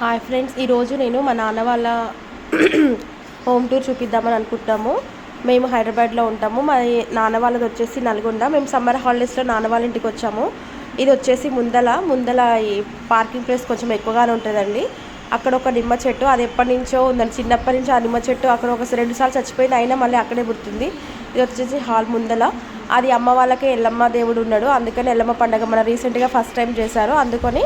Hi friends, ఈరోజు నేను మా నాన్న వాళ్ళ హోమ్ టూర్ చూపిద్దామని అనుకుంటున్నాము. మేము హైదరాబాద్లో ఉంటాము. మా నాన్న వాళ్ళది వచ్చేసి నల్గొండ. మేము సమ్మర్ హాలిడేస్లో నాన్న వాళ్ళ ఇంటికి వచ్చాము. ఇది వచ్చేసి ముందల ఈ పార్కింగ్ ప్లేస్ కొంచెం ఎక్కువగానే ఉంటుందండి. అక్కడ ఒక నిమ్మ చెట్టు, అది ఎప్పటి నుంచో ఉందండి. చిన్నప్పటి నుంచి ఆ నిమ్మ చెట్టు అక్కడ ఒక 2 సార్లు చచ్చిపోయింది, అయినా మళ్ళీ అక్కడే పుడుతుంది. ఇది వచ్చేసి హాల్ ముందల. అది అమ్మ వాళ్ళకి ఎల్లమ్మ దేవుడు ఉన్నాడు, అందుకని ఎల్లమ్మ పండుగ మన రీసెంట్గా ఫస్ట్ టైం చేశారు. అందుకని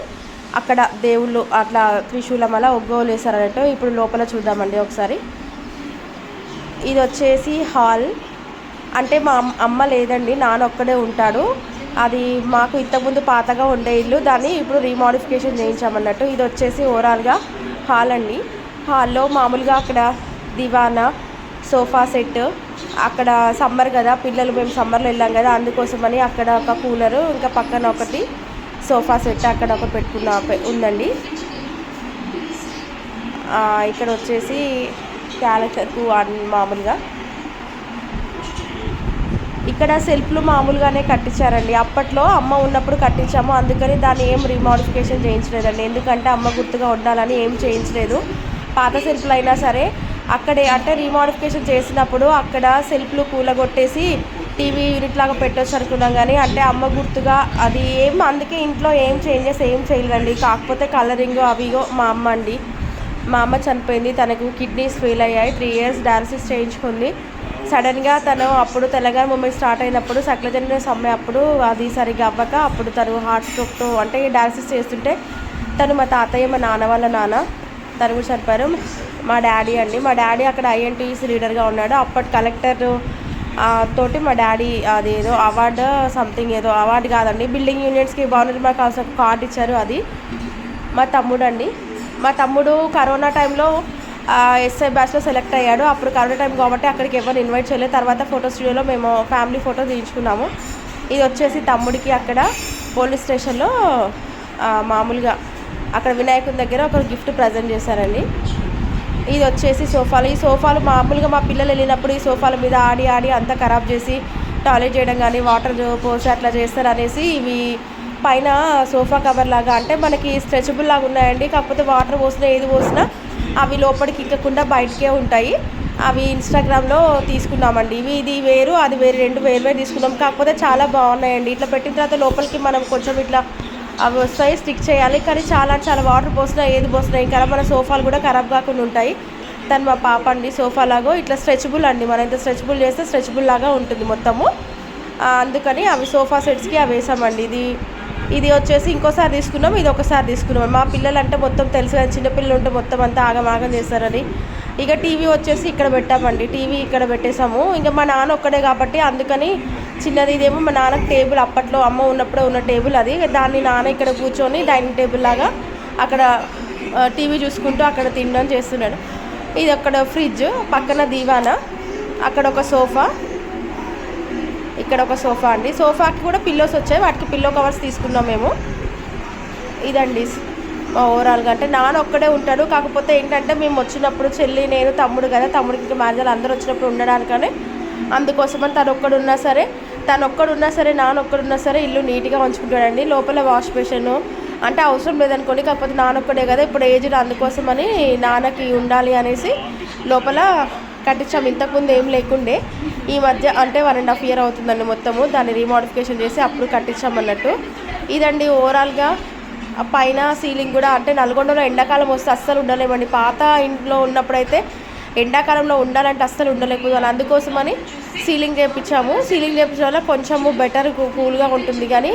అక్కడ దేవుళ్ళు అట్లా త్రిశూలం అలా ఒగ్గోలు వేసారన్నట్టు. ఇప్పుడు లోపల చూద్దామండి ఒకసారి. ఇది వచ్చేసి హాల్. అంటే మా అమ్మ లేదండి, నాన్న ఒక్కడే ఉంటాడు. అది మాకు ఇంతకుముందు పాతగా ఉండే ఇల్లు, దాన్ని ఇప్పుడు రీమాడిఫికేషన్ చేయించామన్నట్టు. ఇది వచ్చేసి ఓవరాల్గా హాల్ అండి. హాల్లో మామూలుగా అక్కడ దివానా, సోఫా సెట్, అక్కడ సమ్మర్ కదా పిల్లలు, మేము సమ్మర్లో వెళ్ళాం కదా అందుకోసమని అక్కడ ఒక కూలరు, ఇంకా పక్కన ఒకటి సోఫా సెట్ అక్కడ ఒక ఉందండి. ఇక్కడ వచ్చేసి క్యాలెండర్కు మామూలుగా ఇక్కడ సెల్ఫ్లు మామూలుగానే కట్టించారండి. అప్పట్లో అమ్మ ఉన్నప్పుడు కట్టించాము, అందుకని దాన్ని ఏం రీమాడిఫికేషన్ చేయించలేదండి. ఎందుకంటే అమ్మ గుర్తుగా ఉండాలని ఏం చేయించలేదు. పాత సెల్ఫ్లు అయినా సరే అక్కడే అంటే రీమాడిఫికేషన్ చేసినప్పుడు అక్కడ సెల్ఫ్లు కూలగొట్టేసి టీవీ యూనిట్ లాగా పెట్టొచ్చు అనుకున్నాం, కానీ అంటే అమ్మ గుర్తుగా అది ఏం, అందుకే ఇంట్లో ఏం చేంజెస్ ఏం చేయలేదండి. కాకపోతే కలరింగ్ అవిగో మా అమ్మ అండి. మా అమ్మ చనిపోయింది, తనకు కిడ్నీస్ ఫెయిల్ అయ్యాయి. 3 years డయాలసిస్ చేయించుకుంది. సడన్గా తను అప్పుడు తెలంగాణ మూమెంట్ స్టార్ట్ అయినప్పుడు సకలజన సమ్మె అప్పుడు అది సరిగ్గా అవ్వక అప్పుడు తను హార్ట్ స్ట్రోక్తో అంటే డయాలసిస్ చేస్తుంటే తను మా తాతయ్య మా నాన్న వాళ్ళ నాన్న తను కూడా చనిపోయారు. మా డాడీ అండి, మా డాడీ అక్కడ ఐఎన్టీసీ లీడర్గా ఉన్నాడు. అప్పటి కలెక్టర్ తోటి మా డాడీ అది ఏదో అవార్డు సంథింగ్, ఏదో అవార్డు కాదండి, బిల్డింగ్ యూనియన్స్కి బౌండరీ మార్క్ ఒక కార్డు ఇచ్చారు. అది మా తమ్ముడు అండి. మా తమ్ముడు కరోనా టైంలో ఎస్ఐ బ్యాచ్లో సెలెక్ట్ అయ్యాడు. అప్పుడు కరోనా టైం కాబట్టి అక్కడికి ఎవరు ఇన్వైట్ చేయలేదు. తర్వాత ఫోటో స్టూడియోలో మేము ఫ్యామిలీ ఫోటో తీయించుకున్నాము. ఇది వచ్చేసి తమ్ముడికి అక్కడ పోలీస్ స్టేషన్లో మామూలుగా అక్కడ వినాయకుని దగ్గర ఒక గిఫ్ట్ ప్రజెంట్ చేశారండి. ఇది వచ్చేసి సోఫాలు. ఈ సోఫాలు మామూలుగా మా పిల్లలు వెళ్ళినప్పుడు ఈ సోఫాల మీద ఆడి ఆడి అంతా ఖరాబ్ చేసి టాయిలెట్ చేయడం కానీ వాటర్ పోసి అట్లా చేస్తారు అనేసి ఇవి పైన సోఫా కవర్ లాగా అంటే మనకి స్ట్రెచబుల్ లాగా ఉన్నాయండి. కాకపోతే వాటర్ పోసినా ఏది పోసినా అవి లోపలికి ఎక్కకుండా బయటకే ఉంటాయి. అవి ఇన్స్టాగ్రామ్లో తీసుకున్నామండి. ఇది వేరు అది వేరు, 2 వేరు తీసుకున్నాం. కాకపోతే చాలా బాగున్నాయండి. ఇట్లా పెట్టిన తర్వాత లోపలికి మనం కొంచెం ఇట్లా అవి వస్తాయి, స్టిక్ చేయాలి. కానీ చాలా వాటర్ పోసినా ఏది పోసినా ఇంకా మన సోఫాలు కూడా ఖరాబ్ కాకుండా ఉంటాయి. తను మా పాప అండి. సోఫా లాగో ఇట్లా స్ట్రెచబుల్ అండి, మనం ఇంత స్ట్రెచబుల్ చేస్తే స్ట్రెచబుల్ లాగా ఉంటుంది మొత్తము. అందుకని అవి సోఫా సెట్స్కి అవి వేసామండి. ఇది వచ్చేసి ఇంకోసారి తీసుకున్నాం, ఇది ఒకసారి తీసుకున్నాం. మా పిల్లలు అంటే మొత్తం తెలుసు కదా, చిన్నపిల్లలు ఉంటే మొత్తం అంతా ఆగమాగం చేస్తారని. ఇక టీవీ వచ్చేసి ఇక్కడ పెట్టామండి, టీవీ ఇక్కడ పెట్టేసాము. ఇంకా మా నాన్న ఒక్కడే కాబట్టి అందుకని చిన్నది. ఇదేమో మా నాన్నకి టేబుల్, అప్పట్లో అమ్మ ఉన్నప్పుడే ఉన్న టేబుల్ అది. దాన్ని నాన్న ఇక్కడ కూర్చొని డైనింగ్ టేబుల్ లాగా అక్కడ టీవీ చూసుకుంటూ అక్కడ తినడం చేస్తున్నాడు. ఇది అక్కడ ఫ్రిడ్జ్, పక్కన దీవానా, అక్కడ ఒక సోఫా, ఇక్కడ ఒక సోఫా అండి. సోఫాకి కూడా పిల్లోస్ వచ్చాయి, వాటికి పిల్లో కవర్స్ తీసుకున్నాం మేము. ఇదండి ఓవరాల్గా. అంటే నాన్న ఒక్కడే ఉంటాడు. కాకపోతే ఏంటంటే మేము వచ్చినప్పుడు చెల్లి, నేను, తమ్ముడు కదా, తమ్ముడికి ఇంకా మ్యారేజ్ అందరూ వచ్చినప్పుడు ఉండడానికనే అందుకోసమని తను ఒక్కడున్నా సరే నాన్న ఒక్కడున్నా సరే ఇల్లు నీట్గా ఉంచుకుంటాడండి. లోపల వాష్ బేసిన్ అంటే అవసరం లేదనుకోండి, కాకపోతే నాన్న ఒక్కడే కదా ఇప్పుడు ఏజ్డ్, అందుకోసమని నాన్నకి ఉండాలి అనేసి లోపల కట్టించాము. ఇంతకుముందు ఏం లేకుండే, ఈ మధ్య అంటే 1.5 year అవుతుందండి మొత్తము దాన్ని రీమాడిఫికేషన్ చేసి అప్పుడు కట్టించామన్నట్టు. ఇదండి ఓవరాల్గా. పైన సీలింగ్ కూడా అంటే నల్గొండలో ఎండాకాలం వస్తే అస్సలు ఉండలేమండి. పాత ఇంట్లో ఉన్నప్పుడైతే ఎండాకాలంలో ఉండాలంటే అస్సలు ఉండలేకపోయాను. అందుకోసమని సీలింగ్ చేయించాము. సీలింగ్ చేయించడం వల్ల కొంచెము బెటర్ కూల్గా ఉంటుంది. కానీ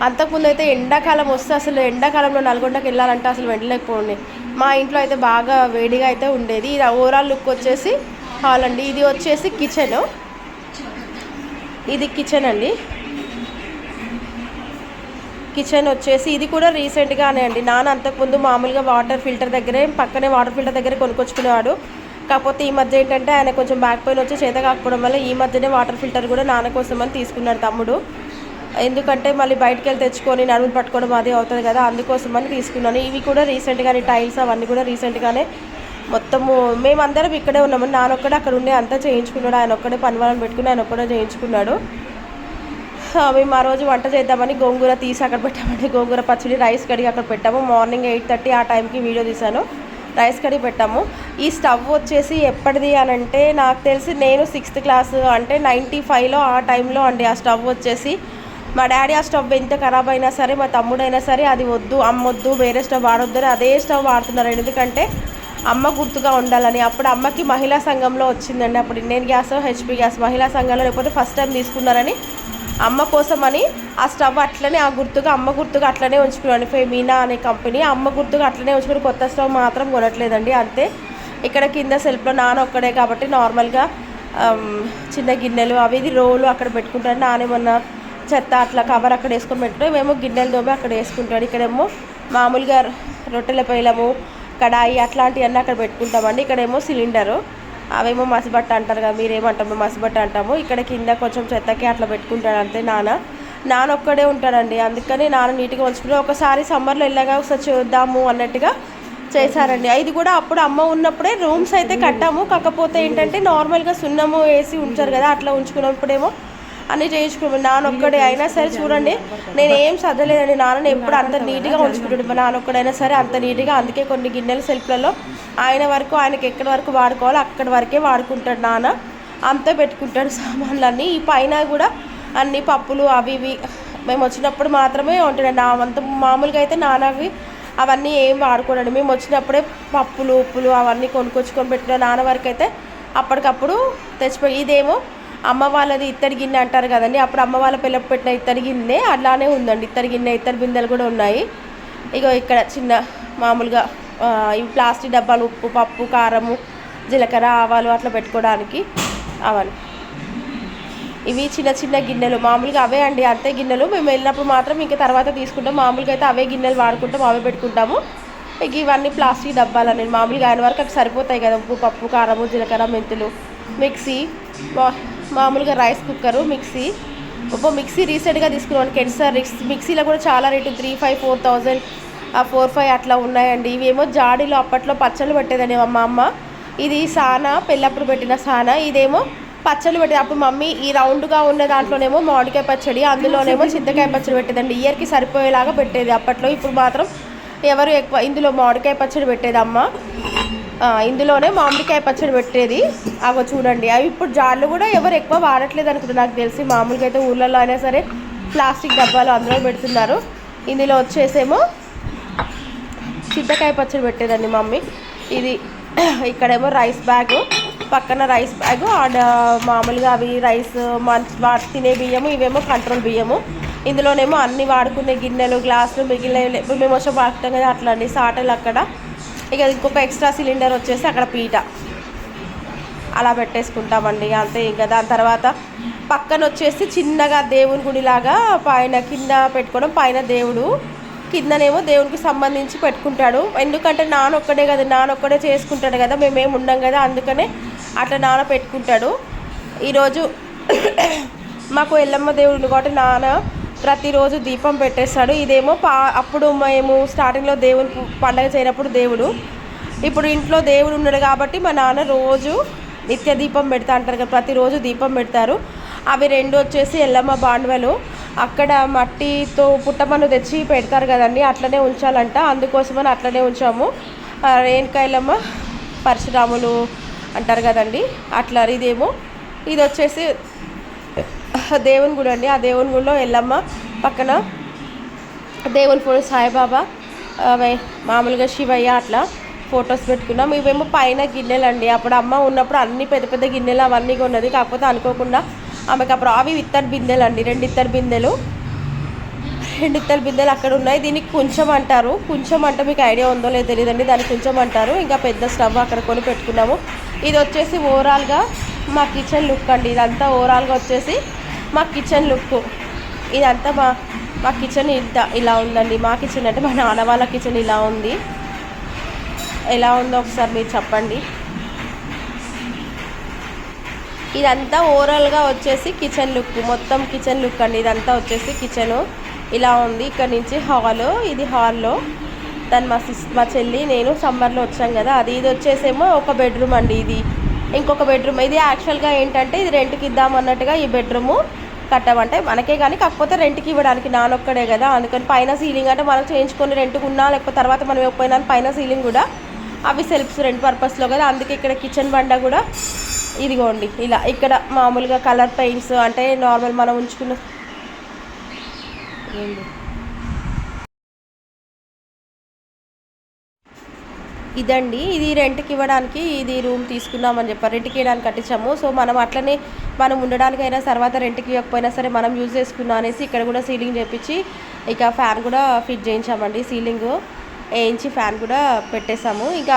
అంతకుముందు అయితే ఎండాకాలం వస్తే అసలు ఎండాకాలంలో నల్గొండకి వెళ్ళాలంటే అసలు వెళ్ళలేకపోండి. మా ఇంట్లో అయితే బాగా వేడిగా అయితే ఉండేది. ఇది ఓవరాల్ లుక్ వచ్చేసి హాల్ అండి. ఇది వచ్చేసి కిచెన్, ఇది కిచెన్ అండి. కిచెన్ వచ్చేసి ఇది కూడా రీసెంట్గానే అండి. నాన్న అంతకుముందు మామూలుగా వాటర్ ఫిల్టర్ దగ్గరే, పక్కనే వాటర్ ఫిల్టర్ దగ్గర కొనుక్కొచ్చుకునేవాడు. కాకపోతే ఈ మధ్య ఏంటంటే ఆయన కొంచెం బ్యాక్ పెయిన్ వచ్చి చేత కాకపోవడం వల్ల ఈ మధ్యనే వాటర్ ఫిల్టర్ కూడా నాన్న కోసమని తీసుకున్నాడు తమ్ముడు. ఎందుకంటే మళ్ళీ బయటకు వెళ్ళి తెచ్చుకొని నడుములు పట్టుకోవడం అది అవుతుంది కదా, అందుకోసమని తీసుకున్నాను. ఇవి కూడా రీసెంట్గానే టైల్స్ అవన్నీ కూడా రీసెంట్గానే మొత్తము మేమందరం ఇక్కడే ఉన్నాము. నాన్న ఒక్కడే అక్కడ ఉండే అంతా చేయించుకున్నాడు. ఆయన ఒక్కడే పని వాళ్ళని పెట్టుకుని ఆయన ఒక్కడే చేయించుకున్నాడు. మేము ఆ రోజు వంట చేద్దామని గోంగూర తీసి అక్కడ పెట్టామండి. గోంగూర పచ్చడి, రైస్ కడిగి అక్కడ పెట్టాము. మార్నింగ్ 8:30 ఆ టైంకి వీడియో తీశాను. రైస్ కడిగి పెట్టాము. ఈ స్టవ్ వచ్చేసి ఎప్పటిది అని అంటే నాకు తెలిసి నేను 6th క్లాస్ అంటే 95లో ఆ టైంలో అండి. ఆ స్టవ్ వచ్చేసి మా డాడీ ఆ స్టవ్ ఎంత ఖరాబ్ అయినా సరే, మా తమ్ముడైనా సరే అది వద్దు, అమ్మొద్దు, వేరే స్టవ్ వాడొద్దు అని అదే స్టవ్ వాడుతున్నారు. ఎందుకంటే అమ్మ గుర్తుగా ఉండాలని. అప్పుడు అమ్మకి మహిళా సంఘంలో వచ్చిందండి. అప్పుడు ఇండియన్ గ్యాస్, హెచ్పి గ్యాస్ మహిళా సంఘంలో లేకపోతే ఫస్ట్ టైం తీసుకున్నారని అమ్మ కోసమని ఆ స్టవ్ అట్లనే ఆ గుర్తుగా అమ్మ గుర్తుగా అట్లనే ఉంచుకున్నాను. ఫెమీనా అనే కంపెనీ అమ్మ గుర్తుగా అట్లనే ఉంచుకుని కొత్త స్టవ్ మాత్రం కొనట్లేదండి. అంతే. ఇక్కడ కింద సెల్ఫ్లో నాన్న ఒక్కడే కాబట్టి నార్మల్గా చిన్న గిన్నెలు అవి ఇది రోలు అక్కడ పెట్టుకుంటాడు. నానేమన్నా చెత్త అట్లా కవర్ అక్కడ వేసుకొని పెట్టుకుంటాం. మేము గిన్నెలు దోమి అక్కడ వేసుకుంటాడు. ఇక్కడేమో మామూలుగా రొట్టెల పైలము, కడాయి అట్లాంటివన్నీ అక్కడ పెట్టుకుంటామండి. ఇక్కడేమో సిలిండరు, అవేమో మసిబట్ట అంటారు కదా, మీరేమంటాము మసిబట్ట అంటాము. ఇక్కడ కింద కొంచెం చెత్తకి అట్లా పెట్టుకుంటాడు అంతే. నాన్న ఒక్కడే ఉంటాడండి. అందుకని నాన్న నీట్గా ఉంచుకుంటాడు. ఒకసారి సమ్మర్లో వెళ్ళగా ఒకసారి చూద్దాము అన్నట్టుగా చేశారండి. ఇది కూడా అప్పుడు అమ్మ ఉన్నప్పుడే రూమ్స్ అయితే కట్టాము. కాకపోతే ఏంటంటే నార్మల్గా సున్నము వేసి ఉంచారు కదా, అట్లా ఉంచుకున్నప్పుడేమో అన్నీ చేయించుకున్నాను. నాన్న ఒక్కడే అయినా సరే చూడండి, నేను ఏం చదవలేదండి. నాన్నని ఎప్పుడు అంత నీట్గా ఉంచుకుంటాడు. మా నాన్న ఒక్కడైనా సరే అంత నీట్గా. అందుకే కొన్ని గిన్నెల సెల్ఫ్లలో ఆయన వరకు ఆయనకి ఎక్కడి వరకు వాడుకోవాలో అక్కడి వరకే వాడుకుంటాడు నాన్న. అంతే పెట్టుకుంటాడు సామాన్లన్నీ. ఈ పైన కూడా అన్ని పప్పులు అవి ఇవి మేము వచ్చినప్పుడు మాత్రమే ఉంటాడండి. అంత మామూలుగా అయితే నాన్నవి అవన్నీ ఏం వాడుకోడండి. మేము వచ్చినప్పుడే పప్పులు ఉప్పులు అవన్నీ కొనుక్కొచ్చుకొని పెట్టిన నాన్న వరకు అయితే అప్పటికప్పుడు తెచ్చిపోయి. ఇదేమో అమ్మ వాళ్ళది ఇత్తడి గిన్నె అంటారు కదండి, అప్పుడు అమ్మ వాళ్ళ పిల్లలకు పెట్టిన ఇత్తడి గిన్నె అలానే ఉందండి. ఇత్తడి గిన్నె, ఇత్తడి బిందెలు కూడా ఉన్నాయి. ఇగో ఇక్కడ చిన్న మామూలుగా ఇవి ప్లాస్టిక్ డబ్బాలు, ఉప్పు, పప్పు, కారము, జీలకర్ర, ఆవాలు అట్లా పెట్టుకోవడానికి అవన్నీ. ఇవి చిన్న చిన్న గిన్నెలు మామూలుగా అవే అండి. అంతే గిన్నెలు. మేము వెళ్ళినప్పుడు మాత్రం ఇంకా తర్వాత తీసుకుంటాం. మామూలుగా అయితే అవే గిన్నెలు వాడుకుంటాం, అవే పెట్టుకుంటాము. ఇక ఇవన్నీ ప్లాస్టిక్ డబ్బాలు అనేది మామూలుగా ఆయన వరకు అవి సరిపోతాయి కదా. ఉప్పు, పప్పు, కారము, జీలకర్ర, మెంతులు, మిక్సీ, మామూలుగా రైస్ కుక్కరు, మిక్సీ. మిక్సీ రీసెంట్గా తీసుకున్నాను. కెన్సర్ మిక్సీలో కూడా చాలా రేటు 3,500, 4,000, 4,500 అట్లా ఉన్నాయండి. ఇవేమో జాడీలో అప్పట్లో పచ్చళ్ళు పెట్టేదండి మా అమ్మ. ఇది సానా, పెళ్ళప్పుడు పెట్టిన సానా. ఇదేమో పచ్చళ్ళు పెట్టేది. అప్పుడు మమ్మీ ఈ రౌండ్గా ఉన్న దాంట్లోనేమో మామిడికాయ పచ్చడి, అందులోనేమో చింతకాయ పచ్చడి పెట్టేదండి. ఇయర్కి సరిపోయేలాగా పెట్టేది అప్పట్లో. ఇప్పుడు మాత్రం ఎవరు ఎక్కువ ఇందులో మామిడికాయ పచ్చడి పెట్టేది అమ్మ. ఇందులోనే మామిడికాయ పచ్చడి పెట్టేది. అవి చూడండి, అవి ఇప్పుడు జార్లు కూడా ఎవరు ఎక్కువ వాడట్లేదు అనుకుంటున్నారు నాకు తెలిసి. మామూలుగా అయితే ఊళ్ళల్లో అయినా సరే ప్లాస్టిక్ డబ్బాలు అందులో పెడుతున్నారు. ఇందులో వచ్చేసేమో చింతకాయ పచ్చడి పెట్టేదండి మమ్మీ. ఇది ఇక్కడేమో రైస్ బ్యాగు, పక్కన రైస్ బ్యాగు, ఆడ మామూలుగా అవి రైస్ తినే బియ్యము, ఇవేమో కంట్రోల్ బియ్యము. ఇందులోనేమో అన్ని వాడుకునే గిన్నెలు, గ్లాసులు, మిగిలిన మేము వచ్చి వాడతాం కదా అట్లా అండి. సాటలు అక్కడ. ఇక ఇంకొక ఎక్స్ట్రా సిలిండర్ వచ్చేసి అక్కడ పీట అలా పెట్టేసుకుంటామండి అంతే. ఇంకా దాని తర్వాత పక్కన వచ్చేసి చిన్నగా దేవుని గుడిలాగా పైన కింద పెట్టుకోవడం. పైన దేవుడు, కిందనేమో దేవునికి సంబంధించి పెట్టుకుంటాడు. ఎందుకంటే నాన్నొక్కడే కదా, నాన్నొక్కడే చేసుకుంటాడు కదా, మేమేమి ఉండం కదా, అందుకనే అట్లా నాన్న పెట్టుకుంటాడు. ఈరోజు మాకు ఎల్లమ్మ దేవుడు కాబట్టి నాన్న ప్రతిరోజు దీపం పెట్టేస్తాడు. ఇదేమో అప్పుడు మేము స్టార్టింగ్లో దేవుని పండగ చేయనప్పుడు దేవుడు, ఇప్పుడు ఇంట్లో దేవుడు ఉన్నాడు కాబట్టి మా నాన్న రోజు నిత్య దీపం పెడతా అంటారు కదా, ప్రతిరోజు దీపం పెడతారు. అవి రెండు వచ్చేసి ఎల్లమ్మ బాండవలు. అక్కడ మట్టితో పుట్టమన్ను తెచ్చి పెడతారు కదండి, అట్లనే ఉంచాలంట. అందుకోసమని అట్లనే ఉంచాము. రేణుకాయలమ్మ, పరశురాములు అంటారు కదండి అట్లా. ఇదేమో ఇది వచ్చేసి దేవుని గుడి అండి. ఆ దేవుని గుడిలో ఎల్లమ్మ, పక్కన దేవుని ఫోటో, సాయిబాబా, మామూలుగా శివయ్య అట్లా ఫొటోస్ పెట్టుకున్నాం. ఇవేమో పైన గిన్నెలు అండి. అప్పుడు అమ్మ ఉన్నప్పుడు అన్ని పెద్ద పెద్ద గిన్నెలు అవన్నీ కొన్నది. కాకపోతే అనుకోకుండా ఆమెకు అప్పుడు అవి ఇత్తడి బిందెలు అండి, 2 ఇత్తడి బిందెలు అక్కడ ఉన్నాయి. దీనికి కొంచెం అంటారు. కొంచెం అంటే మీకు ఐడియా ఉందో లేదో తెలియదండి, దానికి కొంచెం అంటారు. ఇంకా పెద్ద స్టవ్ అక్కడ కొని పెట్టుకున్నాము. ఇది వచ్చేసి ఓవరాల్గా మా కిచెన్ లుక్ అండి. ఇదంతా ఓవరాల్గా వచ్చేసి మా కిచెన్ లుక్. ఇదంతా మా కిచెన్ ఇలా ఉందండి. మా కిచెన్ అంటే మా నాన్న వాళ్ళ కిచెన్ ఇలా ఉంది. ఎలా ఉందో ఒకసారి మీరు చెప్పండి. ఇదంతా ఓవరాల్గా వచ్చేసి కిచెన్ లుక్, మొత్తం కిచెన్ లుక్ అండి. ఇదంతా వచ్చేసి కిచెను ఇలా ఉంది. ఇక్కడ నుంచి హాలు, ఇది హాల్లో దాన్ని మా చెల్లి నేను సమ్మర్లో వచ్చాం కదా అది. ఇది వచ్చేసేమో ఒక బెడ్రూమ్ అండి. ఇది ఇంకొక బెడ్రూమ్. ఇది యాక్చువల్గా ఏంటంటే ఇది రెంట్కి ఇద్దామన్నట్టుగా ఈ బెడ్రూము. కట్టామంటే మనకే కానీ కాకపోతే రెంట్కి ఇవ్వడానికి నానొక్కడే కదా, అందుకని పైన సీలింగ్ అంటే మనం చేయించుకొని రెంట్కి ఉన్నా లేకపోతే తర్వాత మనం ఇవ్వకపోయినా పైన సీలింగ్ కూడా అవి సెల్ఫ్స్ రెంట్ పర్పస్లో కదా, అందుకే ఇక్కడ కిచెన్ బండ కూడా ఇదిగోండి ఇలా ఇక్కడ మామూలుగా కలర్ పెయింట్స్ అంటే నార్మల్ మనం ఉంచుకున్న ఇదండి. ఇది రెంట్కి ఇవ్వడానికి ఇది రూమ్ తీసుకున్నామని చెప్పారు, రెంట్కి ఇవ్వడానికి కట్టించాము. సో మనం అట్లనే మనం ఉండడానికైనా తర్వాత రెంట్కి ఇవ్వకపోయినా సరే మనం యూజ్ చేసుకున్నాం అనేసి ఇక్కడ కూడా సీలింగ్ చేపించి ఇక ఫ్యాన్ కూడా ఫిట్ చేయించామండి. సీలింగ్ వేయించి ఫ్యాన్ కూడా పెట్టేశాము. ఇక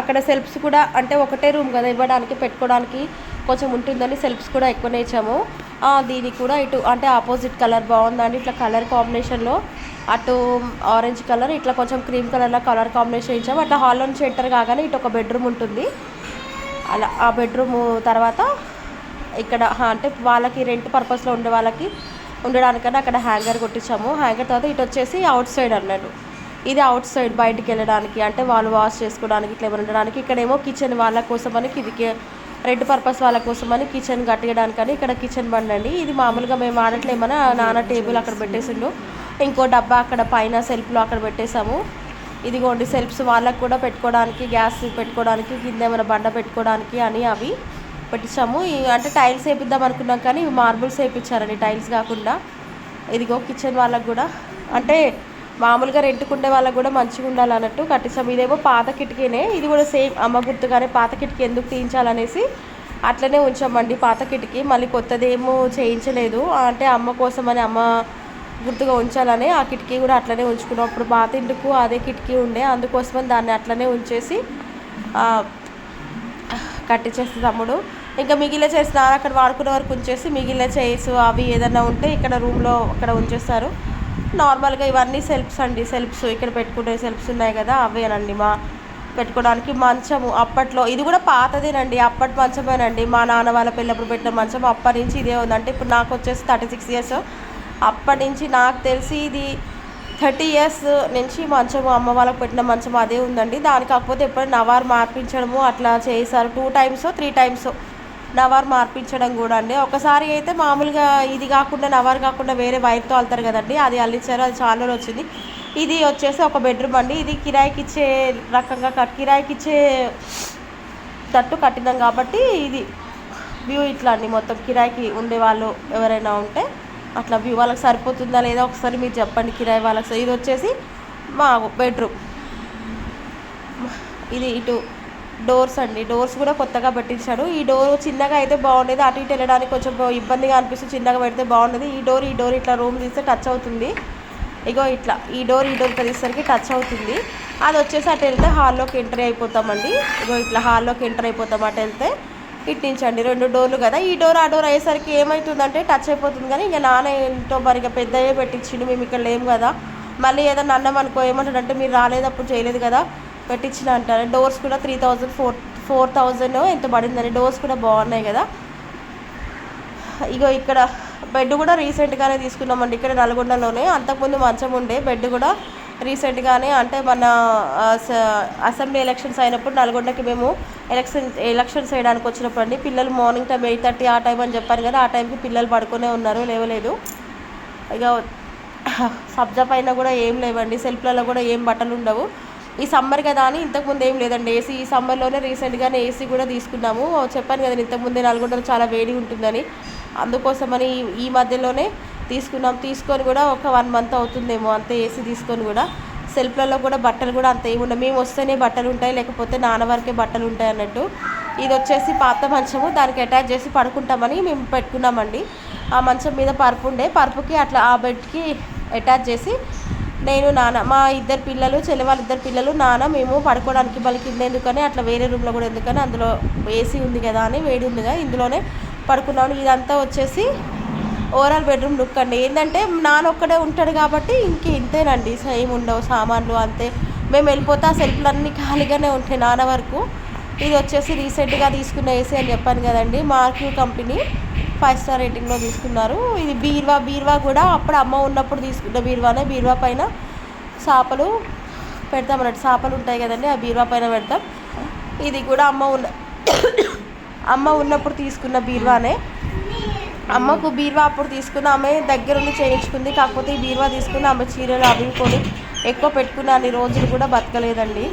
అక్కడ సెల్ఫ్స్ కూడా అంటే ఒకటే రూమ్ కదా ఇవ్వడానికి పెట్టుకోవడానికి కొంచెం ఉంటుందని సెల్ఫ్స్ కూడా ఎక్కువనే ఇచ్చాము. దీనికి కూడా ఇటు అంటే ఆపోజిట్ కలర్ బాగుందండి, ఇట్లా కలర్ కాంబినేషన్లో అటు ఆరెంజ్ కలర్ ఇట్లా కొంచెం క్రీమ్ కలర్లో కలర్ కాంబినేషన్ ఇచ్చాము. అట్లా హాల్లో నుంచి ఎంటర్ కాగానే ఇటు ఒక బెడ్రూమ్ ఉంటుంది. అలా ఆ బెడ్రూమ్ తర్వాత ఇక్కడ అంటే వాళ్ళకి రెంట్ పర్పస్లో ఉండే వాళ్ళకి ఉండడానికన్నా అక్కడ హ్యాంగర్ కొట్టించాము. హ్యాంగర్ తర్వాత ఇటు వచ్చేసి అవుట్ సైడ్ అన్నాడు, ఇది అవుట్ సైడ్ బయటికి వెళ్ళడానికి అంటే వాళ్ళు వాష్ చేసుకోవడానికి ఇట్లా ఉండడానికి. ఇక్కడేమో కిచెన్ వాళ్ళ కోసమని ఇది రెంట్ పర్పస్ వాళ్ళ కోసమని కిచెన్ కట్టడానికని ఇక్కడ కిచెన్ బండి అండి. ఇది మామూలుగా మేము ఆడట్లేమని నాన్న టేబుల్ అక్కడ పెట్టేసిండు, ఇంకో డబ్బా అక్కడ పైన సెల్ఫ్లో అక్కడ పెట్టేసాము. ఇదిగోండి సెల్ఫ్స్ వాళ్ళకు కూడా పెట్టుకోవడానికి, గ్యాస్ పెట్టుకోవడానికి, కింద ఏమైనా బండ పెట్టుకోవడానికి అని అవి పెట్టించాము. అంటే టైల్స్ వేపిద్దాం అనుకున్నాం కానీ ఇవి మార్బుల్స్ వేయించారండి టైల్స్ కాకుండా. ఇదిగో కిచెన్ వాళ్ళకు కూడా అంటే మామూలుగా రెంట్కుండే వాళ్ళకు కూడా మంచిగా ఉండాలన్నట్టు కట్టించాము. ఇదేమో పాత కిటికీనే, ఇది కూడా సేమ్ అమ్మ గుర్తుగానే పాత కిటికీ ఎందుకు తీయించాలనేసి అట్లనే ఉంచామండి పాత కిటికీ. మళ్ళీ కొత్తదేమో చేయించలేదు, అంటే అమ్మ కోసమని అమ్మ గుర్తుగా ఉంచాలని ఆ కిటికీ కూడా అట్లనే ఉంచుకున్నాం. అప్పుడు పాత ఇంటికి అదే కిటికీ ఉండే, అందుకోసమని దాన్ని అట్లనే ఉంచేసి కట్టించేస్తే తమ్ముడు ఇంకా మిగిలిన చేసిన అక్కడ వాడుకునే వరకు ఉంచేసి మిగిలిన చైర్స్ అవి ఏదైనా ఉంటే ఇక్కడ రూమ్లో అక్కడ ఉంచేస్తారు. నార్మల్గా ఇవన్నీ సెల్ఫ్స్ అండి, సెల్ఫ్స్ ఇక్కడ పెట్టుకునే సెల్ఫ్స్ ఉన్నాయి కదా అవేనండి మా పెట్టుకోవడానికి. మంచము అప్పట్లో ఇది కూడా పాతదేనండి, అప్పటి మంచమేనండి, మా నాన్న వాళ్ళ పెళ్ళప్పుడు పెట్టిన మంచం అప్పటి నుంచి ఇదే ఉందంటే ఇప్పుడు నాకు వచ్చేసి 36 ఇయర్స్. అప్పటి నుంచి నాకు తెలిసి ఇది 30 ఇయర్స్ నుంచి మంచము అమ్మ వాళ్ళకి పెట్టిన మంచం అదే ఉందండి. దాని కాకపోతే ఎప్పుడు నవారు మార్పించడము అట్లా చేశారు, 2 టైమ్స్ 3 టైమ్స్ నవారు మార్పించడం కూడా అండి. ఒకసారి అయితే మామూలుగా ఇది కాకుండా నవారు కాకుండా వేరే వైర్తో అల్లుతారు కదండి, అది అల్లించారు, అది చాలా వచ్చింది. ఇది వచ్చేసి ఒక బెడ్రూమ్ అండి, ఇది కిరాయికి ఇచ్చే రకంగా కిరాయికి ఇచ్చే తట్టు కట్టినాం కాబట్టి ఇది వ్యూ ఇట్లా అండి. మొత్తం కిరాయికి ఉండే వాళ్ళు ఎవరైనా ఉంటే అట్లా వ్యూ వాళ్ళకి సరిపోతుందా లేదా ఒకసారి మీరు చెప్పండి కిరాయి వాళ్ళకి. ఇది వచ్చేసి మా బెడ్రూమ్. ఇది ఇటు డోర్స్ అండి, డోర్స్ కూడా కొత్తగా పెట్టించాడు. ఈ డోర్ చిన్నగా అయితే బాగుండేది, అటు ఇటు వెళ్ళడానికి కొంచెం ఇబ్బందిగా అనిపిస్తుంది, చిన్నగా పెడితే బాగుండేది. ఈ డోర్ ఇట్లా రూమ్ తీస్తే టచ్ అవుతుంది, ఇగో ఇట్లా ఈ డోర్ తీసేసరికి టచ్ అవుతుంది. అది వచ్చేసి అటు వెళ్తే హాల్లోకి ఎంటర్ అయిపోతామండి. ఇగో ఇట్లా హాల్లోకి ఎంటర్ అయిపోతాం అటు వెళ్తే. ఇట్టించండి 2 డోర్లు కదా, ఈ డోర్ ఆ డోర్ అయ్యేసరికి ఏమవుతుందంటే టచ్ అయిపోతుంది. కానీ ఇంకా నాన్న ఏంటో మరిగా పెద్దయ్యే పెట్టించిండు, మేము ఇక్కడ లేము కదా, మళ్ళీ ఏదన్నా అన్నం అనుకో ఏమంటాడంటే మీరు రాలేదప్పుడు చేయలేదు కదా పెట్టించిన అంటారు. డోర్స్ కూడా 4,000 ఎంత పడిందని, డోర్స్ కూడా బాగున్నాయి కదా. ఇగో ఇక్కడ బెడ్ కూడా రీసెంట్గానే తీసుకున్నామండి, ఇక్కడ నల్గొండలోనే. అంతకుముందు మంచం ఉండే, బెడ్ కూడా రీసెంట్గానే అంటే మన అసెంబ్లీ ఎలక్షన్స్ అయినప్పుడు నల్గొండకి మేము ఎలక్షన్స్ వేయడానికి వచ్చినప్పుడు అండి, పిల్లలు మార్నింగ్ టైం 8:30 ఆ టైం అని చెప్పాను కదా, ఆ టైంకి పిల్లలు పడుకునే ఉన్నారు, లేవలేదు. ఇక సబ్జా పైన కూడా ఏం లేవండి, సెల్ఫ్లలో కూడా ఏం బట్టలు ఉండవు. ఈ సమ్మర్ కదా అని ఇంతకుముందు ఏం లేదండి ఏసీ, ఈ సమ్మర్లోనే రీసెంట్గానే ఏసీ కూడా తీసుకున్నాము. చెప్పాను కదా ఇంతకుముందే నల్గొండలో చాలా వేడి ఉంటుందని, అందుకోసమని ఈ మధ్యలోనే తీసుకొని కూడా ఒక 1 మంత్ అవుతుందేమో అంతే ఏసీ తీసుకొని కూడా. సెల్ఫ్లలో కూడా బట్టలు కూడా అంత ఏముండవు, మేము వస్తేనే బట్టలు ఉంటాయి లేకపోతే నాన్న వరకే బట్టలు ఉంటాయి అన్నట్టు. ఇది వచ్చేసి పాత మంచము, దానికి అటాచ్ చేసి పడుకుంటామని మేము పెట్టుకున్నామండి. ఆ మంచం మీద పరుపు ఉండే, పరుపుకి అట్లా ఆ బెడ్కి అటాచ్ చేసి నేను నాన్న మా 2 పిల్లలు చెల్లి వాళ్ళ 2 పిల్లలు నాన్న మేము పడుకోవడానికి మళ్ళీ కింద ఎందుకని అట్లా వేరే రూమ్లో కూడా ఎందుకని అందులో ఏసీ ఉంది కదా అని వేడి ఉందిగా ఇందులోనే పడుకున్నాను. ఇదంతా వచ్చేసి ఓవరాల్ బెడ్రూమ్ లుక్ అండి. ఏంటంటే నాన్న ఒక్కడే ఉంటాడు కాబట్టి ఇంతేనండి, ఏం ఉండవు సామాన్లు అంతే. మేము వెళ్ళిపోతే ఆ సెల్ఫ్లన్నీ ఖాళీగానే ఉంటాయి నాన్న వరకు. ఇది వచ్చేసి రీసెంట్గా తీసుకున్న ఏసీ అని చెప్పాను కదండి, మార్క్యూ కంపెనీ 5 స్టార్ రేటింగ్లో తీసుకున్నారు. ఇది బీరువా కూడా అప్పుడు అమ్మ ఉన్నప్పుడు తీసుకున్న బీరువానే, బీరువా పైన చేపలు పెడతాం అన్నట్టు, చేపలు ఉంటాయి కదండి ఆ బీరువా పైన పెడతాం. ఇది కూడా అమ్మ ఉన్నప్పుడు తీసుకున్న బీరువానే. అమ్మకు బీరువా అప్పుడు తీసుకున్న ఆమె దగ్గరుండి చేయించుకుంది. కాకపోతే ఈ బీరువా తీసుకుని ఆమె చీరలు అవి కొని ఎక్కువ పెట్టుకున్న అన్ని రోజులు కూడా బతకలేదండి.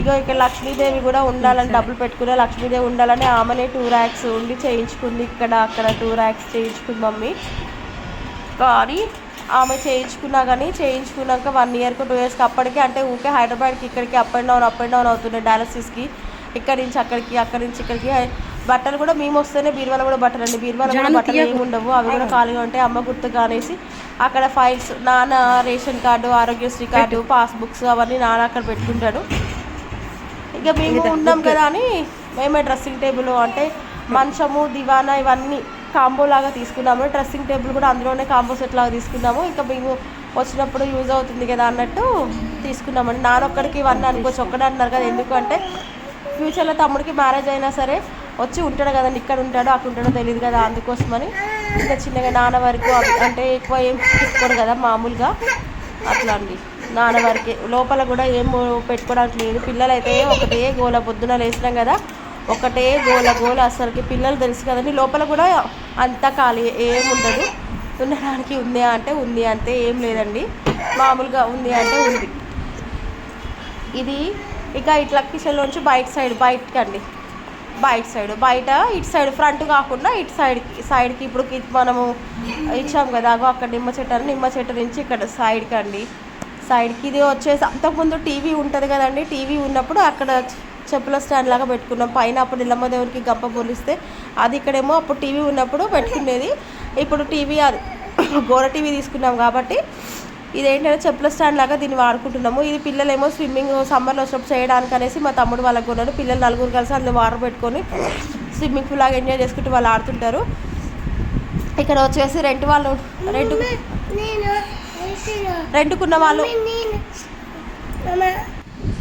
ఇగో ఇక్కడ లక్ష్మీదేవి కూడా ఉండాలని డబ్బులు పెట్టుకునే లక్ష్మీదేవి ఉండాలని ఆమెనే 2 racks ఉండి చేయించుకుంది. ఇక్కడ అక్కడ 2 racks చేయించుకుంది మమ్మీ. కానీ ఆమె చేయించుకున్నా కానీ చేయించుకున్నాక 1 yearకు 2 yearsకి అప్పటికే అంటే ఊకే హైదరాబాద్కి ఇక్కడికి అప్ అండ్ డౌన్ అవుతున్నాయి. డయాలసిస్కి ఇక్కడి నుంచి అక్కడికి అక్కడి నుంచి ఇక్కడికి. బట్టలు కూడా మేము వస్తేనే బీరువాలో కూడా బట్టలు అండి. బీరువాలో కూడా బట్టలు ఏమి ఉండవు, అవి కూడా ఖాళీగా ఉంటాయి. అమ్మ గుర్తుగా అనేసి అక్కడ ఫైల్స్ నాన్న ration card, Aarogyasri card, passbooks అవన్నీ నాన్న అక్కడ పెట్టుకుంటాడు. ఇక మేము ఉన్నాం కదా అని మేమే డ్రెస్సింగ్ టేబుల్ అంటే మంచము దివానా ఇవన్నీ కాంబో లాగా తీసుకున్నాము. డ్రెస్సింగ్ టేబుల్ కూడా అందులోనే కాంబో సెట్ లాగా తీసుకున్నాము. ఇంకా మేము వచ్చినప్పుడు యూజ్ అవుతుంది కదా అన్నట్టు తీసుకున్నామండి. నాన్నొక్కడికి ఇవన్నీ అనుకోవచ్చు, ఒక్కడే అన్నారు కదా. ఎందుకంటే ఫ్యూచర్లో తమ్ముడికి మ్యారేజ్ అయినా సరే వచ్చి ఉంటాడు కదండి, ఇక్కడ ఉంటాడో అక్కడ ఉంటాడో తెలియదు కదా, అందుకోసమని ఇంకా చిన్నగా నాన్న వరకు అంటే ఎక్కువ ఏం పెట్టుకోడు కదా మామూలుగా అట్లా అండి. నాన్న వరకే, లోపల కూడా ఏం పెట్టుకోవడానికి లేదు. పిల్లలు అయితే ఒకటే గోల, పొద్దున లేచినాం కదా ఒకటే గోల అసలుకి. పిల్లలు తెలుసు కదండి, లోపల కూడా అంతా ఖాళీ ఏముండదు. ఉండడానికి ఉంది అంటే ఉంది, అంతే, ఏం లేదండి. మామూలుగా ఉంది అంటే ఉంది. ఇది ఇక ఇట్లా కిచెన్లోంచి బయటకండి, బయట ఇటు సైడ్ ఫ్రంట్ కాకుండా ఇటు సైడ్కి ఇప్పుడు మనము ఇచ్చాం కదా అక్కడ నిమ్మ చెట్టు నుంచి ఇక్కడ సైడ్కి ఇది వచ్చేసి అంతకుముందు టీవీ ఉంటుంది కదండి. టీవీ ఉన్నప్పుడు అక్కడ చెప్పుల స్టాండ్ లాగా పెట్టుకున్నాం పైన. అప్పుడు ఇల్లమ్మ దేవుడికి గంప పొలిస్తే అది ఇక్కడేమో అప్పుడు టీవీ ఉన్నప్పుడు పెట్టుకునేది. ఇప్పుడు టీవీ అది గోర టీవీ తీసుకున్నాం కాబట్టి ఇదేంటంటే చెప్పుల స్టాండ్ లాగా దీన్ని వాడుకుంటున్నాము. ఇది పిల్లలేమో స్విమ్మింగ్ సమ్మర్లో వచ్చినప్పుడు చేయడానికి అనేసి మా తమ్ముడు వాళ్ళకు కొన్నాడు. పిల్లలు 4 కలిసి అందులో వాటర్ పెట్టుకొని స్విమ్మింగ్ పూల్ లాగా ఎంజాయ్ చేసుకుంటూ వాళ్ళు ఆడుతుంటారు. ఇక్కడ వచ్చేసి రెంట్కున్న వాళ్ళు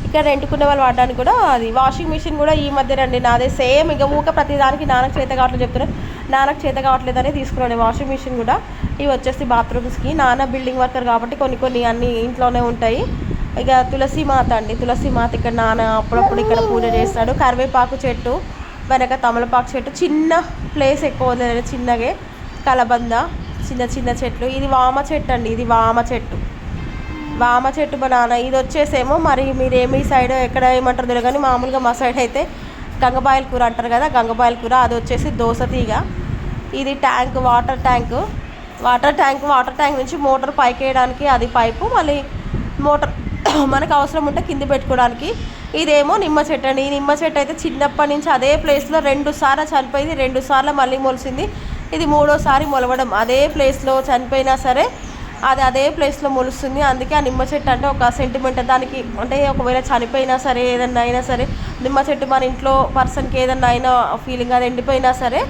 ఇక్కడ రెంట్కున్న వాళ్ళు వాడడానికి కూడా అది వాషింగ్ మిషన్ కూడా ఈ మధ్య రండి నాదే సేమ్. ఇక ఊక ప్రతిదానికి నాన్నకు చేత కావట్లేదు చెప్తున్నారు, నాన్నకు చేత కావట్లేదని తీసుకున్నాను వాషింగ్ మిషన్ కూడా. ఇవి వచ్చేసి బాత్రూమ్స్కి. నాన్న బిల్డింగ్ వర్కర్ కాబట్టి కొన్ని అన్నీ ఇంట్లోనే ఉంటాయి. ఇక తులసి మాత ఇక్కడ నాన్న అప్పుడప్పుడు ఇక్కడ పూజ చేస్తాడు. కరివేపాకు చెట్టు వెనక తమలపాకు చెట్టు, చిన్న ప్లేస్ ఎక్కువ ఉంది చిన్నగే, కలబంద చిన్న చెట్లు. ఇది వామ చెట్టు అండి, ఇది వామ చెట్టు బనానా. ఇది వచ్చేసేమో మరి మీరేమి సైడ్ ఎక్కడ ఏమంటారు తెలియదు కానీ మామూలుగా మా సైడ్ అయితే గంగబాయల కూర అంటారు కదా, గంగబాయల కూర. అది వచ్చేసి దోస తీగ. ఇది వాటర్ ట్యాంక్ నుంచి మోటార్ పైకి వేయడానికి అది పైపు, మళ్ళీ మోటార్ మనకు అవసరం ఉంటే కింద పెట్టుకోవడానికి. ఇదేమో నిమ్మ చెట్టు అండి. ఈ నిమ్మ చెట్టు అయితే చిన్నప్పటి నుంచి అదే ప్లేస్లో 2 సార్లు చనిపోయింది, 2 సార్లు మళ్ళీ మొలిసింది. ఇది 3వసారి మొలవడం. అదే ప్లేస్లో చనిపోయినా సరే అది అదే ప్లేస్లో మొలుస్తుంది. అందుకే ఆ నిమ్మ చెట్టు అంటే ఒక సెంటిమెంట్ దానికి. అంటే ఒకవేళ చనిపోయినా సరే ఏదన్నా అయినా సరే నిమ్మ చెట్టు మన ఇంట్లో పర్సన్కి ఏదన్నా అయినా ఫీలింగ్ అది ఎండిపోయినా సరే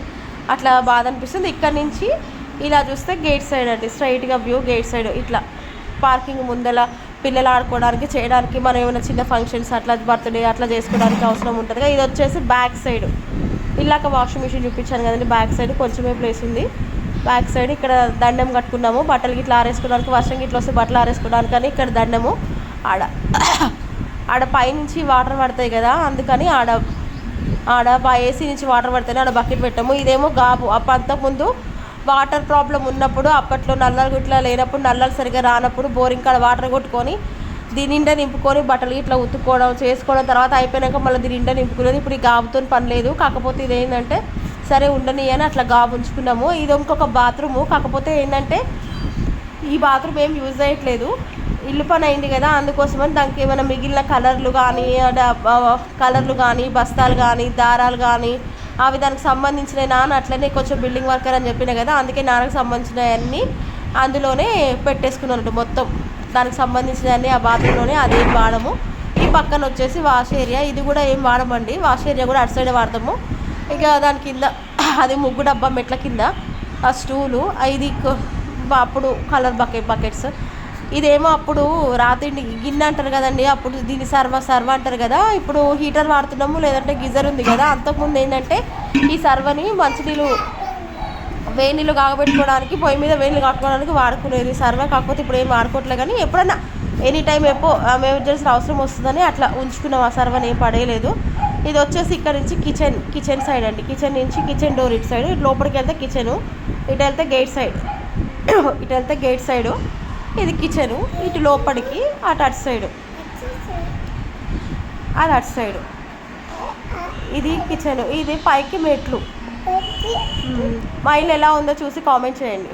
అట్లా బాధ అనిపిస్తుంది. ఇక్కడ నుంచి ఇలా చూస్తే గేట్ సైడ్ అండి, స్ట్రైట్గా వ్యూ గేట్ సైడ్. ఇట్లా పార్కింగ్ ముందల పిల్లలు ఆడుకోవడానికి చేయడానికి, మనం ఏమైనా చిన్న ఫంక్షన్స్ అట్లా బర్త్డే అట్లా చేసుకోవడానికి అవసరం ఉంటుంది. ఇది వచ్చేసి బ్యాక్ సైడ్. ఇలాక వాషింగ్ మిషన్ చూపించాను కదండి, బ్యాక్ సైడ్ కొంచెమే ప్లేస్ ఉంది. బ్యాక్ సైడ్ ఇక్కడ దండం కట్టుకున్నాము, బట్టలు గిట్లా ఆరేసుకోవడానికి, వర్షం గిట్లా వస్తే బట్టలు ఆరేసుకోవడానికి అని ఇక్కడ దండము. ఆడ పైనుంచి వాటర్ పడతాయి కదా, అందుకని ఆడ ఏసీ నుంచి వాటర్ పడితేనే ఆడ బకెట్ పెట్టాము. ఇదేమో గాబు. అంతకుముందు వాటర్ ప్రాబ్లం ఉన్నప్పుడు అప్పట్లో నల్లలు గిట్లా లేనప్పుడు, నల్లలు సరిగ్గా రానప్పుడు బోరింగ్ కాడ వాటర్ కొట్టుకొని దీని నిండా నింపుకొని బట్టలు ఇట్లా ఉతుక్కోవడం చేసుకోవడం, తర్వాత అయిపోయాక మళ్ళీ దీని నిండా నింపుకునేది. ఇప్పుడు ఈ గాబుతో పని లేదు. కాకపోతే ఇదేంటంటే సరే ఉండని అని అట్లా గాబు ఉంచుకున్నాము. ఇది ఇంకొక బాత్రూము. కాకపోతే ఏంటంటే ఈ బాత్రూమ్ ఏం యూజ్ చేయట్లేదు, ఇల్లు పని అయింది కదా, అందుకోసమని దానికి ఏమైనా మిగిలిన కలర్లు కానీ బస్తాలు కానీ దారాలు కానీ అవి దానికి సంబంధించిన నాన్న అట్లనే కొంచెం బిల్డింగ్ వర్కర్ అని చెప్పిన కదా, అందుకే నాన్నకు సంబంధించినవన్నీ అందులోనే పెట్టేసుకున్నాను. మొత్తం దానికి సంబంధించినవన్నీ ఆ బాత్రూంలోనే, అదేం వాడము. ఈ పక్కన వచ్చేసి వాష్ ఏరియా. ఇది కూడా ఏం వాడమండి, వాష్ ఏరియా కూడా అటు సైడే వాడతాము. ఇక దాని కింద అది ముగ్గు డబ్బా మెట్ల కింద ఆ స్టూలు. ఇది అప్పుడు కలర్ బకెట్స్. ఇదేమో అప్పుడు రాత్రి గిన్నె అంటారు కదండి, అప్పుడు దీన్ని సర్వ అంటారు కదా. ఇప్పుడు హీటర్ వాడుతున్నాము, లేదంటే గీజర్ ఉంది కదా. అంతకుముందు ఏంటంటే ఈ సర్వని మంచినీళ్ళు వేనీళ్ళు కాగబెట్టుకోవడానికి, పొయ్యి మీద వేనీళ్ళు కట్టుకోవడానికి వాడుకునేది సర్వ. కాకపోతే ఇప్పుడు ఏం వాడుకోవట్లేదు, కానీ ఎప్పుడన్నా ఎనీ టైం ఎమెర్జెన్సీ అవసరం వస్తుందని అట్లా ఉంచుకున్నాం. ఆ సర్వని ఏం పడేయలేదు. ఇది వచ్చేసి ఇక్కడ నుంచి కిచెన్ సైడ్ అండి. కిచెన్ నుంచి కిచెన్ డోర్ ఇటు సైడ్, లోపలికి వెళ్తే కిచెను, ఇటు వెళ్తే గేట్ సైడ్, ఇటు వెళ్తే గేట్ సైడు, ఇది కిచెను, ఇటు లోపలికి అటు సైడు, అది అటు సైడు, ఇది కిచెను, ఇది పైకి మెట్లు. మా ఇల్లు ఎలా ఉందో చూసి కామెంట్ చేయండి.